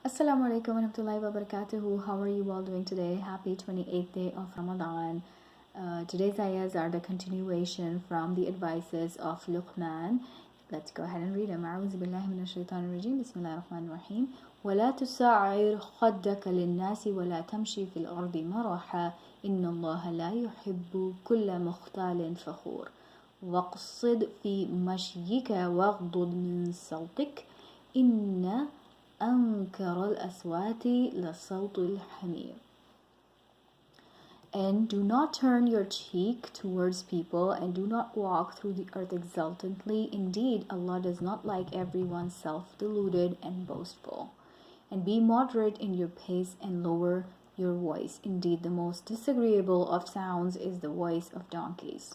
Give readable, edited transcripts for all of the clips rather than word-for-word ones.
Assalamu alaikum wa rahmatullahi wa barakatuhu. How are you all doing today? Happy 28th day of Ramadan. Today's ayahs are the continuation from the advices of Luqman. Let's go ahead and read them. أعوذ بالله من الشيطان الرجيم. بسم الله الرحمن الرحيم. ولا تسعر خدك للناس ولا تمشي في الأرض مرحا إن الله لا يحب كل مختال فخور واقصد في مشيك واغضض من صوتك إن أنكر الأصوات لصوت الحمير. And do not turn your cheek towards people, and do not walk through the earth exultantly. Indeed, Allah does not like everyone self-deluded and boastful. And be moderate in your pace and lower your voice. Indeed, the most disagreeable of sounds is the voice of donkeys.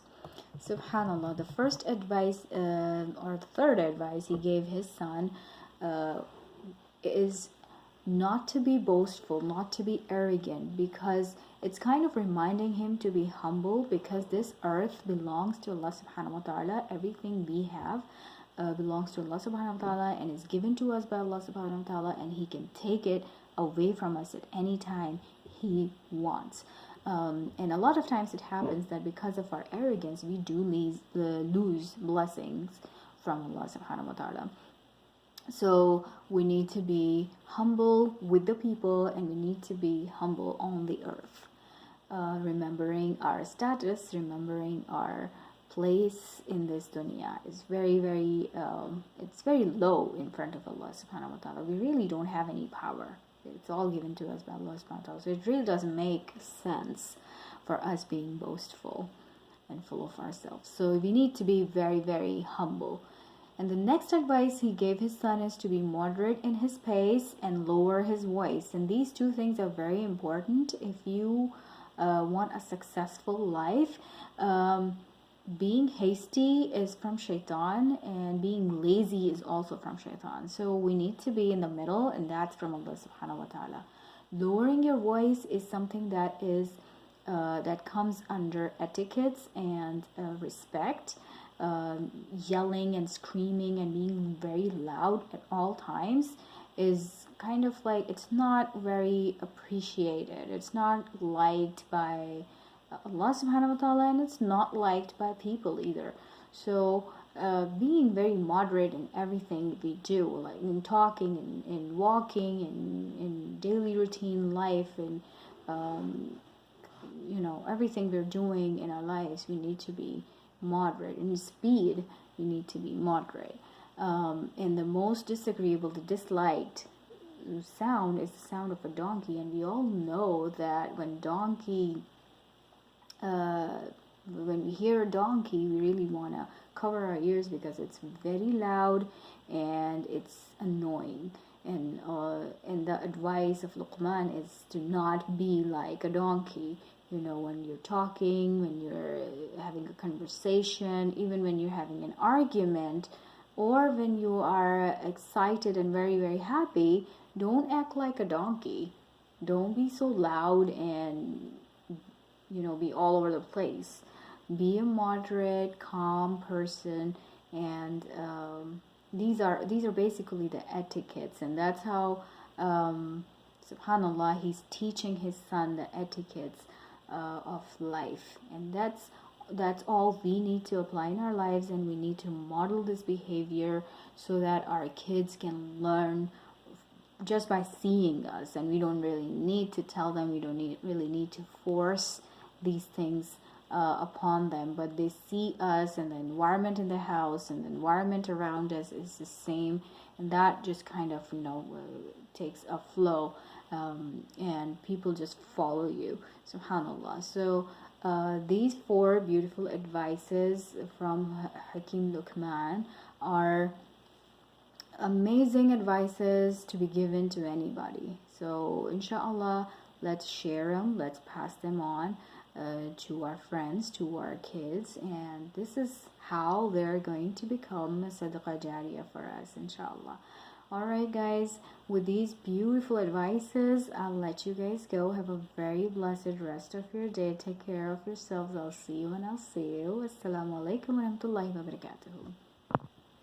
Subhanallah, the first advice or the third advice he gave his son is not to be boastful, not to be arrogant, because it's kind of reminding him to be humble, because this earth belongs to Allah subhanahu wa ta'ala. Everything we have belongs to Allah subhanahu wa ta'ala and is given to us by Allah subhanahu wa ta'ala, and he can take it away from us at any time he wants. And a lot of times it happens that because of our arrogance we do lose blessings from Allah subhanahu wa ta'ala. So we need to be humble with the people, and we need to be humble on the earth, remembering our status, remembering our place in this dunya is very it's very low in front of Allah subhanahu wa ta'ala. We really don't have any power. It's all given to us by Allah subhanahu wa ta'ala. So it really doesn't make sense for us being boastful and full of ourselves. So we need to be very humble. And the next advice he gave his son is to be moderate in his pace and lower his voice. And these two things are very important if you want a successful life. Being hasty is from shaitan, and being lazy is also from shaitan. So we need to be in the middle, and that's from Allah subhanahu wa ta'ala. Lowering your voice is something that is that comes under etiquettes and respect. Yelling and screaming and being very loud at all times is kind of like, it's not very appreciated. It's not liked by Allah subhanahu wa ta'ala, and it's not liked by people either. So being very moderate in everything we do, like in talking and walking and in daily routine life, and everything we're doing in our lives, we need to be moderate. In speed, you need to be moderate. And the most disagreeable, the disliked sound is the sound of a donkey. And we all know that when we hear a donkey, we really want to cover our ears because it's very loud and it's annoying. And the advice of Luqman is to not be like a donkey. When you're talking, when you're having a conversation, even when you're having an argument, or when you are excited and very happy, don't act like a donkey. Don't be so loud and be all over the place. Be a moderate, calm person, and these are basically the etiquettes, and that's how subhanallah, he's teaching his son the etiquettes of life. And that's all we need to apply in our lives, and we need to model this behavior so that our kids can learn just by seeing us, and we don't really need to tell them, we don't really need to force these things upon them, but they see us, and the environment in the house and the environment around us is the same, and that just kind of takes a flow, and people just follow you, subhanallah. So these four beautiful advices from Hakim Luqman are amazing advices to be given to anybody. So inshallah, let's share them, let's pass them on to our friends, to our kids, and this is how they're going to become a sadaqah jariyah for us, inshallah. Alright guys, with these beautiful advices, I'll let you guys go. Have a very blessed rest of your day. Take care of yourselves. I'll see you when I'll see you. Assalamu alaikum wa rahmatullahi wa barakatuhu.